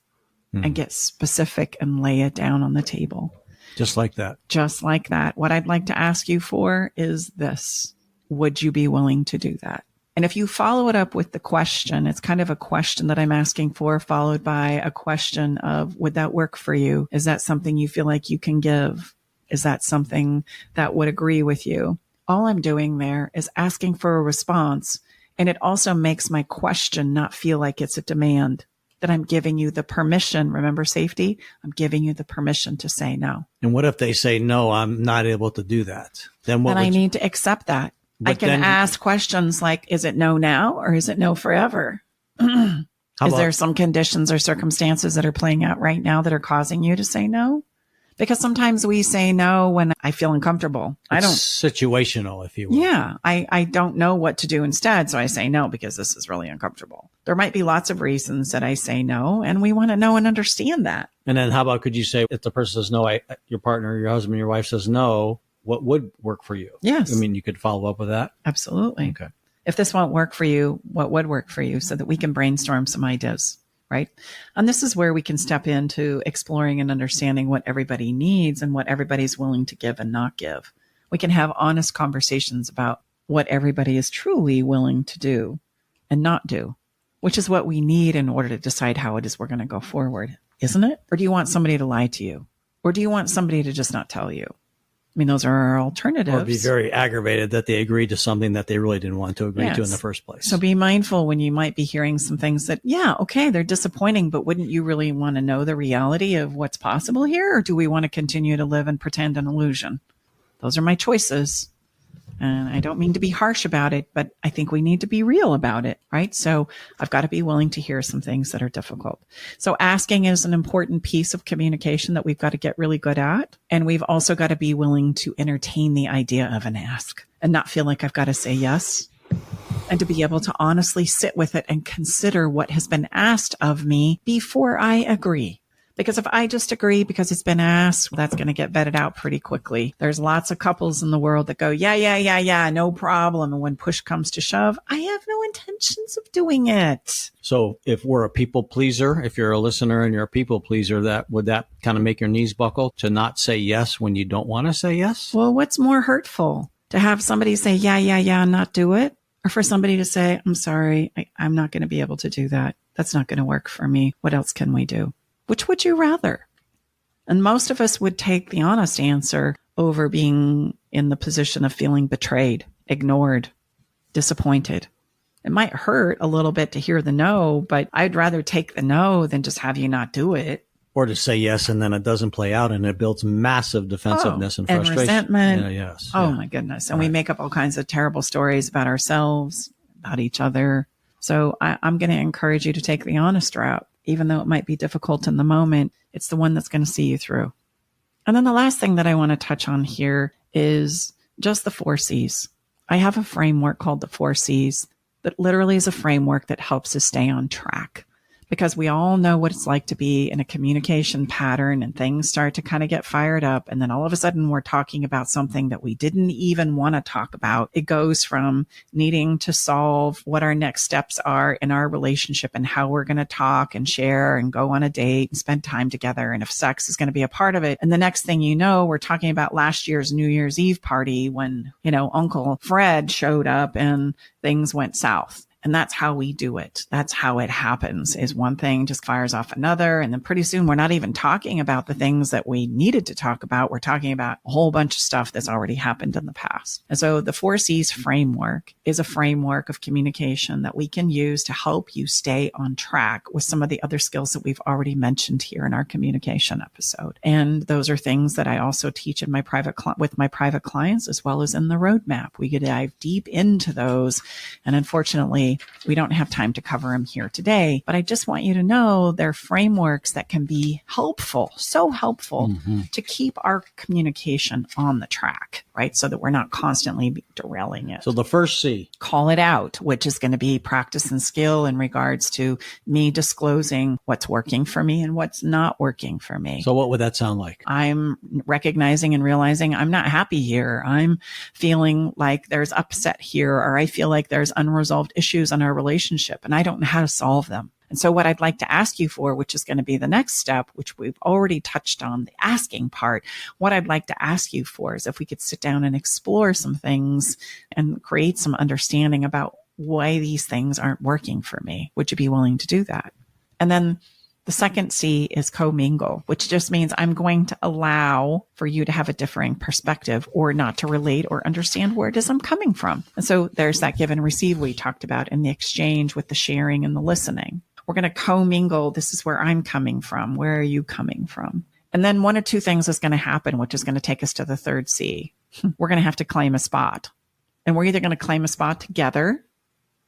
and get specific and lay it down on the table. Just like that. Just like that. What I'd like to ask you for is this. Would you be willing to do that? And if you follow it up with the question, it's kind of a question that I'm asking for, followed by a question of, would that work for you? Is that something you feel like you can give? Is that something that would agree with you? All I'm doing there is asking for a response. And it also makes my question not feel like it's a demand. that I'm giving you the permission. Remember safety? I'm giving you the permission to say no. And what if they say, no, I'm not able to do that? Then I need to accept that. I can ask questions like, is it no now or is it no forever? Is there some conditions or circumstances that are playing out right now that are causing you to say no? Because sometimes we say no when I feel uncomfortable. Situational, if you will. Yeah. I don't know what to do instead. So I say no because this is really uncomfortable. There might be lots of reasons that I say no, and we want to know and understand that. And then how about, could you say, if the person says no, your partner, your husband, your wife says no, what would work for you? Yes. I mean, you could follow up with that. Absolutely. Okay. If this won't work for you, what would work for you, so that we can brainstorm some ideas, right? And this is where we can step into exploring and understanding what everybody needs and what everybody's willing to give and not give. We can have honest conversations about what everybody is truly willing to do and not do, which is what we need in order to decide how it is we're going to go forward, isn't it? Or do you want somebody to lie to you? Or do you want somebody to just not tell you? I mean, those are our alternatives. Or be very aggravated that they agreed to something that they really didn't want to agree to in the first place. So be mindful when you might be hearing some things that, yeah, okay, they're disappointing, but wouldn't you really want to know the reality of what's possible here? Or do we want to continue to live and pretend an illusion? Those are my choices. And I don't mean to be harsh about it, but I think we need to be real about it, right? So I've got to be willing to hear some things that are difficult. So asking is an important piece of communication that we've got to get really good at. And we've also got to be willing to entertain the idea of an ask and not feel like I've got to say yes, and to be able to honestly sit with it and consider what has been asked of me before I agree. Because if I just agree because it's been asked, well, that's going to get vetted out pretty quickly. There's lots of couples in the world that go, yeah, no problem. And when push comes to shove, I have no intentions of doing it. So if we're a people pleaser, if you're a listener and you're a people pleaser, would that kind of make your knees buckle to not say yes when you don't want to say yes? Well, what's more hurtful? To have somebody say, yeah, and not do it? Or for somebody to say, I'm sorry, I'm not going to be able to do that. That's not going to work for me. What else can we do? Which would you rather? And most of us would take the honest answer over being in the position of feeling betrayed, ignored, disappointed. It might hurt a little bit to hear the no, but I'd rather take the no than just have you not do it. Or to say yes and then it doesn't play out and it builds massive defensiveness and frustration. And resentment. Yeah, yes. Oh, my goodness. And we make up all kinds of terrible stories about ourselves, about each other. So I'm going to encourage you to take the honest route. Even though it might be difficult in the moment, it's the one that's going to see you through. And then the last thing that I want to touch on here is just the 4 C's. I have a framework called the 4 C's that literally is a framework that helps us stay on track. Because we all know what it's like to be in a communication pattern and things start to kind of get fired up. And then all of a sudden we're talking about something that we didn't even want to talk about. It goes from needing to solve what our next steps are in our relationship and how we're going to talk and share and go on a date and spend time together. And if sex is going to be a part of it. And the next thing you know, we're talking about last year's New Year's Eve party when, Uncle Fred showed up and things went south. And that's how we do it. That's how it happens, is one thing just fires off another. And then pretty soon we're not even talking about the things that we needed to talk about. We're talking about a whole bunch of stuff that's already happened in the past. And so the 4 C's framework is a framework of communication that we can use to help you stay on track with some of the other skills that we've already mentioned here in our communication episode. And those are things that I also teach in my with my private clients, as well as in the roadmap. We could dive deep into those. And unfortunately, we don't have time to cover them here today, but I just want you to know they're frameworks that can be helpful, so helpful to keep our communication on the track, right? So that we're not constantly derailing it. So the first C. Call it out, which is going to be practice and skill in regards to me disclosing what's working for me and what's not working for me. So what would that sound like? I'm recognizing and realizing I'm not happy here. I'm feeling like there's upset here, or I feel like there's unresolved issues in our relationship and I don't know how to solve them. And so what I'd like to ask you for, which is going to be the next step, which we've already touched on, the asking part, what I'd like to ask you for is if we could sit down and explore some things and create some understanding about why these things aren't working for me. Would you be willing to do that? And then the second C is commingle, which just means I'm going to allow for you to have a differing perspective or not to relate or understand where it is I'm coming from. And so there's that give and receive we talked about in the exchange with the sharing and the listening. We're going to commingle. This is where I'm coming from. Where are you coming from? And then one or two things is going to happen, which is going to take us to the third C. We're going to have to claim a spot. And we're either going to claim a spot together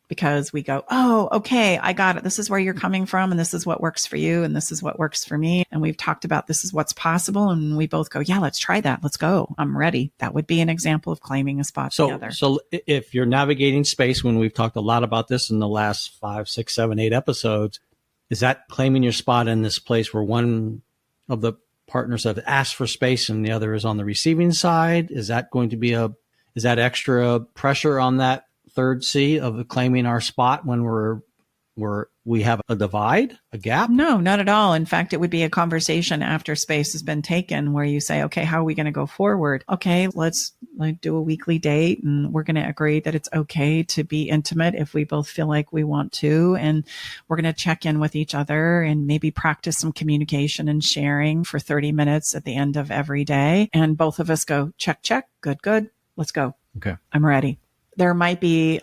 because we go, oh, okay, I got it. This is where you're coming from. And this is what works for you. And this is what works for me. And we've talked about this is what's possible. And we both go, yeah, let's try that. Let's go. I'm ready. That would be an example of claiming a spot together. So if you're navigating space, when we've talked a lot about this in the last 5, 6, 7, 8 episodes, is that claiming your spot in this place where one of the partners have asked for space and the other is on the receiving side? Is that going to be is that extra pressure on that third C of claiming our spot when we have a divide, a gap? No, not at all. In fact, it would be a conversation after space has been taken where you say, okay, how are we going to go forward? Okay, let's do a weekly date, and we're going to agree that it's okay to be intimate if we both feel like we want to. And we're going to check in with each other and maybe practice some communication and sharing for 30 minutes at the end of every day. And both of us go, check, check, good, good. Let's go. Okay. I'm ready. There might be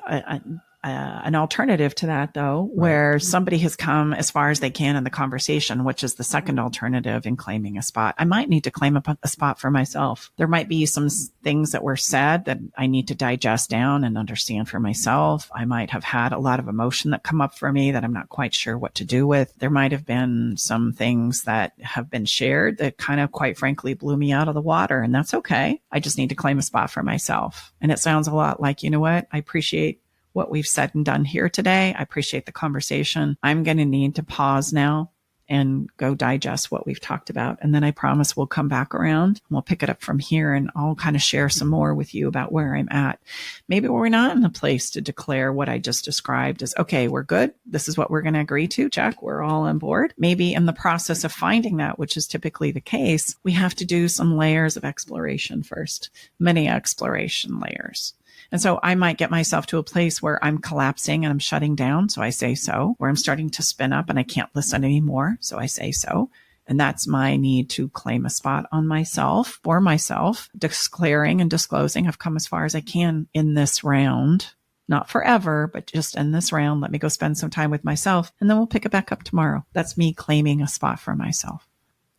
an alternative to that, though, where somebody has come as far as they can in the conversation, which is the second alternative in claiming a spot. I might need to claim a spot for myself. There might be some things that were said that I need to digest down and understand for myself. I might have had a lot of emotion that come up for me that I'm not quite sure what to do with. There might have been some things that have been shared that kind of, quite frankly, blew me out of the water, and that's okay. I just need to claim a spot for myself. And it sounds a lot like, you know what? I appreciate what we've said and done here today. I appreciate the conversation. I'm going to need to pause now and go digest what we've talked about. And then I promise we'll come back around and we'll pick it up from here, and I'll kind of share some more with you about where I'm at. Maybe we're not in a place to declare what I just described as, okay, we're good. This is what we're going to agree to. Check. We're all on board. Maybe in the process of finding that, which is typically the case, we have to do some layers of exploration first, many exploration layers. And so I might get myself to a place where I'm collapsing and I'm shutting down. So I say so, where I'm starting to spin up and I can't listen anymore. So I say so. And that's my need to claim a spot on myself, for myself, declaring and disclosing. I've come as far as I can in this round, not forever, but just in this round. Let me go spend some time with myself, and then we'll pick it back up tomorrow. That's me claiming a spot for myself.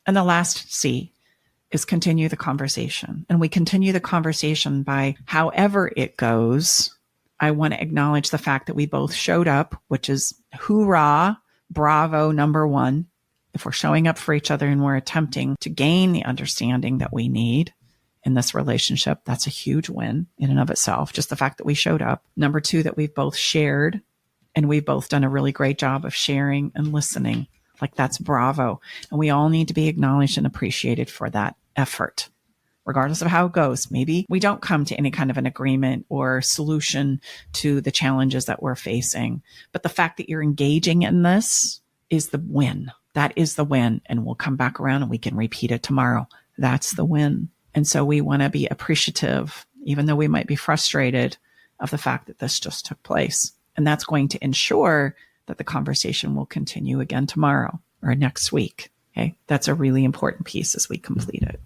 And the last C is continue the conversation. And we continue the conversation by however it goes. I want to acknowledge the fact that we both showed up, which is hoorah, bravo, number one. If we're showing up for each other and we're attempting to gain the understanding that we need in this relationship, that's a huge win in and of itself. Just the fact that we showed up. Number two, that we've both shared, and we've both done a really great job of sharing and listening. Like, that's bravo. And we all need to be acknowledged and appreciated for that effort, regardless of how it goes. Maybe we don't come to any kind of an agreement or solution to the challenges that we're facing. But the fact that you're engaging in this is the win. That is the win. And we'll come back around and we can repeat it tomorrow. That's the win. And so we want to be appreciative, even though we might be frustrated, of the fact that this just took place. And that's going to ensure that the conversation will continue again tomorrow or next week. Okay. That's a really important piece as we complete it.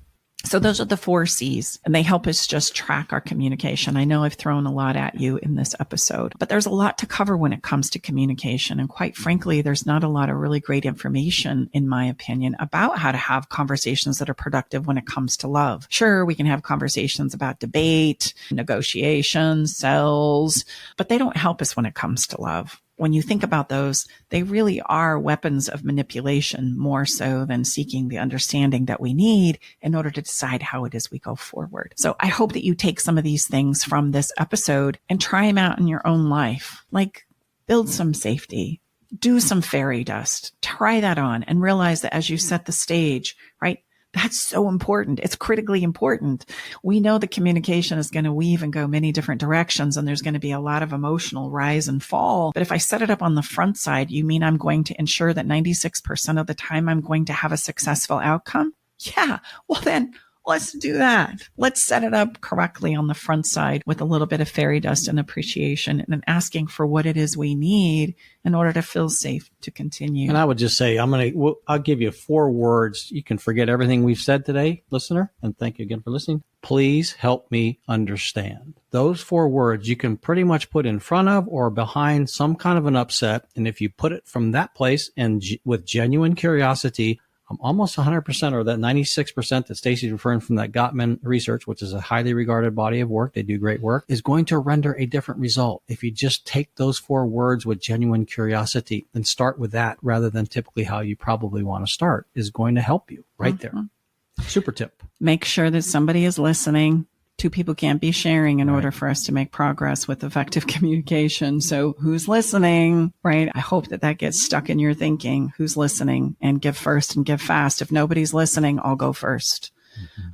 So those are the 4 C's, and they help us just track our communication. I know I've thrown a lot at you in this episode, but there's a lot to cover when it comes to communication. And quite frankly, there's not a lot of really great information, in my opinion, about how to have conversations that are productive when it comes to love. Sure, we can have conversations about debate, negotiations, cells, but they don't help us when it comes to love. When you think about those, they really are weapons of manipulation more so than seeking the understanding that we need in order to decide how it is we go forward. So I hope that you take some of these things from this episode and try them out in your own life. Like, build some safety, do some fairy dust, try that on, and realize that as you set the stage, right? That's so important. It's critically important. We know the communication is going to weave and go many different directions, and there's going to be a lot of emotional rise and fall. But if I set it up on the front side, you mean I'm going to ensure that 96% of the time I'm going to have a successful outcome? Yeah. Well, then let's do that. Let's set it up correctly on the front side with a little bit of fairy dust and appreciation, and asking for what it is we need in order to feel safe to continue. And I would just say, I'll give you 4 words. You can forget everything we've said today, listener, and thank you again for listening. Please help me understand. those 4 words you can pretty much put in front of or behind some kind of an upset. And if you put it from that place and with genuine curiosity, I'm almost 100%, or that 96% that Stacy's referring from that Gottman research, which is a highly regarded body of work, they do great work, is going to render a different result. If you just take those 4 words with genuine curiosity and start with that rather than typically how you probably want to start, is going to help you right there. Super tip. Make sure that somebody is listening. 2 people can't be sharing in order for us to make progress with effective communication. So who's listening, right? I hope that gets stuck in your thinking. Who's listening? And give first and give fast. If nobody's listening, I'll go first.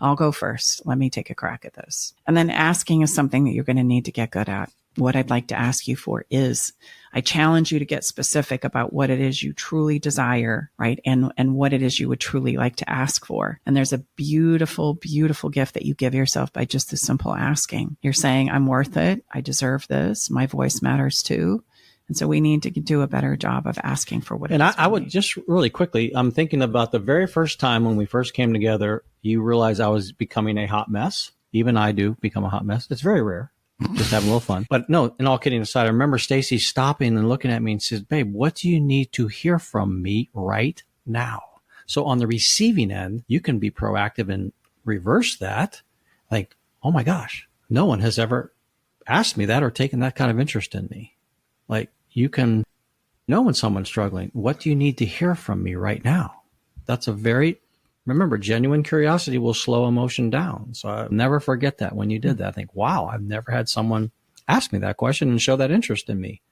I'll go first. Let me take a crack at this. And then asking is something that you're going to need to get good at. What I'd like to ask you for is, I challenge you to get specific about what it is you truly desire, right? And what it is you would truly like to ask for. And there's a beautiful, beautiful gift that you give yourself by just the simple asking. You're saying, I'm worth it. I deserve this. My voice matters too. And so we need to do a better job of asking for what it is. And I would just really quickly, I'm thinking about the very first time when we first came together, you realized I was becoming a hot mess. Even I do become a hot mess. It's very rare. Just having a little fun. But no, and all kidding aside, I remember Stacy stopping and looking at me and says, babe, what do you need to hear from me right now? So on the receiving end, you can be proactive and reverse that. Like, oh my gosh, no one has ever asked me that or taken that kind of interest in me. Like, you can know when someone's struggling. What do you need to hear from me right now? That's remember, genuine curiosity will slow emotion down. So I'll never forget that when you did that. I think, wow, I've never had someone ask me that question and show that interest in me.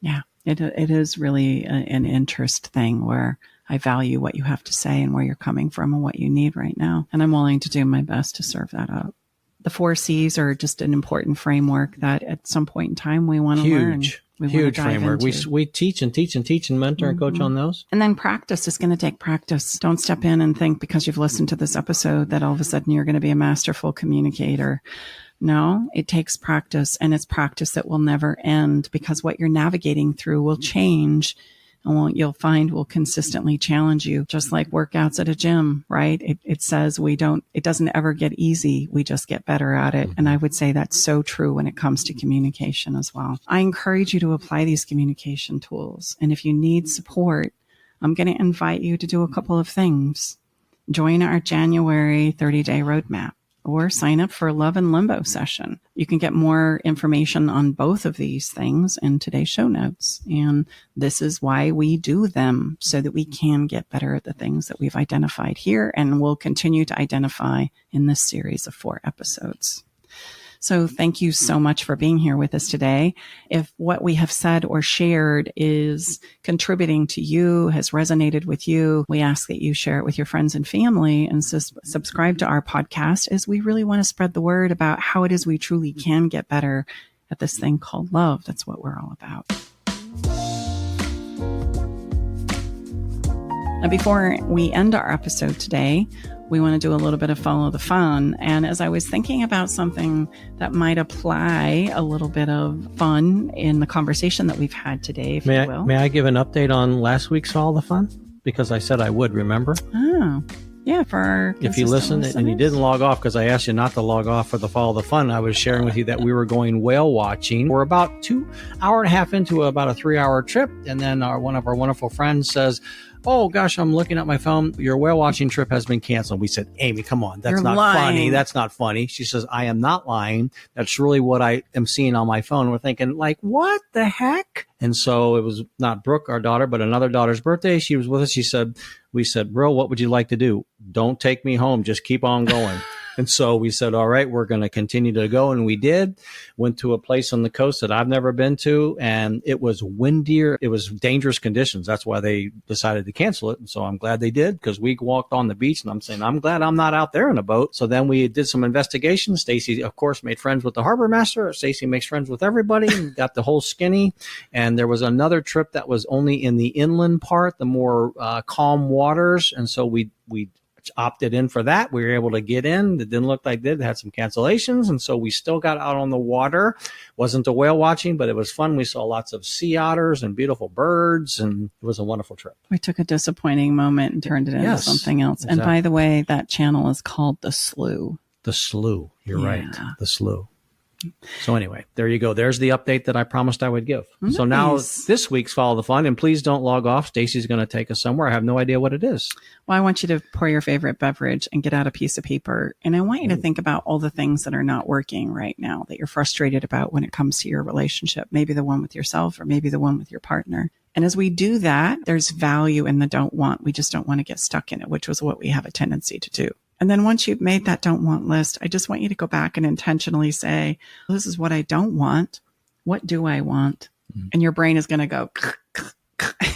Yeah, it is really an interest thing where I value what you have to say and where you're coming from and what you need right now. And I'm willing to do my best to serve that up. The 4 C's are just an important framework that at some point in time we want to learn. Huge framework. We teach and mentor and coach on those. And then practice is going to take practice. Don't step in and think because you've listened to this episode that all of a sudden you're going to be a masterful communicator. No, it takes practice, and it's practice that will never end because what you're navigating through will change. And what you'll find will consistently challenge you, just like workouts at a gym, right? It says it doesn't ever get easy. We just get better at it. And I would say that's so true when it comes to communication as well. I encourage you to apply these communication tools. And if you need support, I'm going to invite you to do a couple of things. Join our January 30-day roadmap, or sign up for a Love and Limbo session. You can get more information on both of these things in today's show notes. And this is why we do them, so that we can get better at the things that we've identified here and will continue to identify in this series of 4 episodes. So thank you so much for being here with us today. If what we have said or shared is contributing to you, has resonated with you, we ask that you share it with your friends and family and subscribe to our podcast, as we really want to spread the word about how it is we truly can get better at this thing called love. That's what we're all about. Now, before we end our episode today, we want to do a little bit of follow the fun. And as I was thinking about something that might apply a little bit of fun in the conversation that we've had today, if you will. May I give an update on last week's follow the fun? Because I said I would, remember? Oh, yeah. For our if you listened and you didn't log off, because I asked you not to log off for the follow the fun, I was sharing with you that we were going whale watching. We're about 2 hours and a half into about a 3-hour trip. And then one of our wonderful friends says, oh gosh, I'm looking at my phone. Your whale watching trip has been canceled. We said, Amy, come on. That's not funny. That's not funny. She says, I am not lying. That's really what I am seeing on my phone. We're thinking, like, what the heck? And so it was not Brooke, our daughter, but another daughter's birthday. She was with us. We said, bro, what would you like to do? Don't take me home. Just keep on going. And so we said, all right, we're going to continue to go. And we did. Went to a place on the coast that I've never been to. And it was windier. It was dangerous conditions. That's why they decided to cancel it. And so I'm glad they did, because we walked on the beach, and I'm saying, I'm glad I'm not out there in a boat. So then we did some investigation. Stacy, of course, made friends with the harbor master. Stacy makes friends with everybody and got the whole skinny. And there was another trip that was only in the inland part, the more calm waters. And so we opted in for that. We were able to get in. It didn't look like they had some cancellations. And so we still got out on the water. Wasn't a whale watching, but it was fun. We saw lots of sea otters and beautiful birds, and it was a wonderful trip. We took a disappointing moment and turned it into something else. Exactly. And by the way, that channel is called The Slough. The Slough. You're right. The Slough. So anyway, there you go. There's the update that I promised I would give. Nice. So now this week's Follow the Fun, and please don't log off. Stacy's going to take us somewhere. I have no idea what it is. Well, I want you to pour your favorite beverage and get out a piece of paper. And I want you to think about all the things that are not working right now that you're frustrated about when it comes to your relationship. Maybe the one with yourself or maybe the one with your partner. And as we do that, there's value in the don't want. We just don't want to get stuck in it, which was what we have a tendency to do. And then once you've made that don't want list, I just want you to go back and intentionally say, this is what I don't want. What do I want? And your brain is going to go,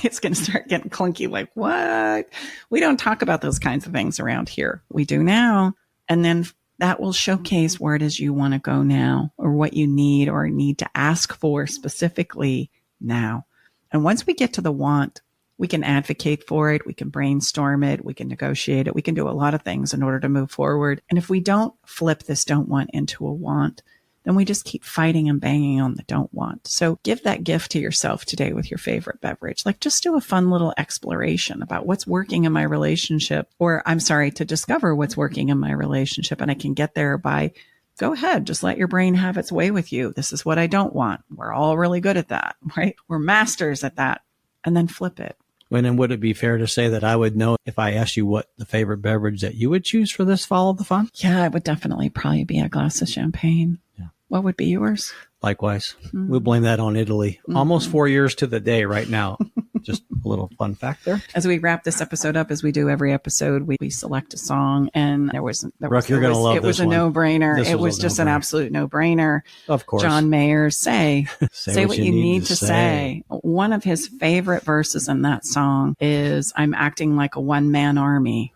it's going to start getting clunky. Like, what? We don't talk about those kinds of things around here. We do now. And then that will showcase where it is you want to go now, or what you need or need to ask for specifically now. And once we get to the want, we can advocate for it. We can brainstorm it. We can negotiate it. We can do a lot of things in order to move forward. And if we don't flip this don't want into a want, then we just keep fighting and banging on the don't want. So give that gift to yourself today with your favorite beverage. Like, just do a fun little exploration about what's working in my relationship, or to discover what's working in my relationship. And I can get there by, go ahead, just let your brain have its way with you. This is what I don't want. We're all really good at that, right? We're masters at that. And then flip it. And then would it be fair to say that I would know if I asked you what the favorite beverage that you would choose for this Follow the Fun? Yeah, it would definitely probably be a glass of champagne. Yeah. What would be yours? Likewise. We'll blame that on Italy. Almost 4 years to the day right now. Just a little fun fact there. As we wrap this episode up, as we do every episode, we select a song, and you're going to love it was a no-brainer. It was just an absolute no-brainer. Of course. John Mayer's Say what you need to say. One of his favorite verses in that song is, I'm acting like a one-man army,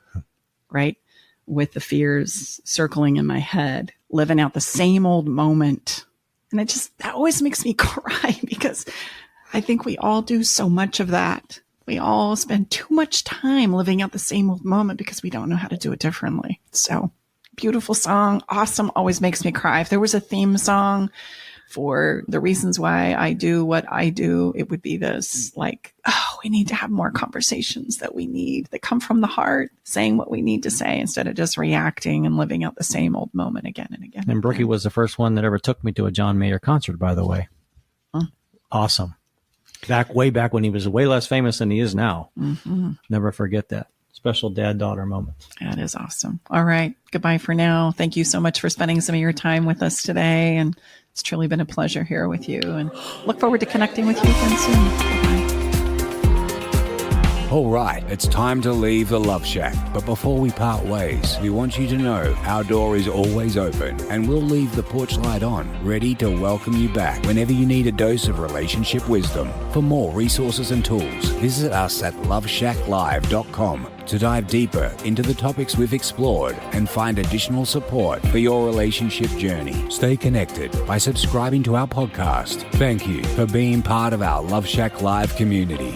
right? With the fears circling in my head, living out the same old moment. And that always makes me cry, because I think we all do so much of that. We all spend too much time living out the same old moment because we don't know how to do it differently. So beautiful song. Awesome. Always makes me cry. If there was a theme song for the reasons why I do what I do, it would be this, like, we need to have more conversations that come from the heart, saying what we need to say instead of just reacting and living out the same old moment again and again. And Brookie was the first one that ever took me to a John Mayer concert, by the way. Huh? Awesome. Way back when he was way less famous than he is now. Mm-hmm. Never forget that. Special dad-daughter moment. That is awesome. All right. Goodbye for now. Thank you so much for spending some of your time with us today. And it's truly been a pleasure here with you. And look forward to connecting with you again soon. Bye-bye. All right, it's time to leave the Love Shack. But before we part ways, we want you to know our door is always open, and we'll leave the porch light on, ready to welcome you back whenever you need a dose of relationship wisdom. For more resources and tools, visit us at loveshacklive.com to dive deeper into the topics we've explored and find additional support for your relationship journey. Stay connected by subscribing to our podcast. Thank you for being part of our Love Shack Live community.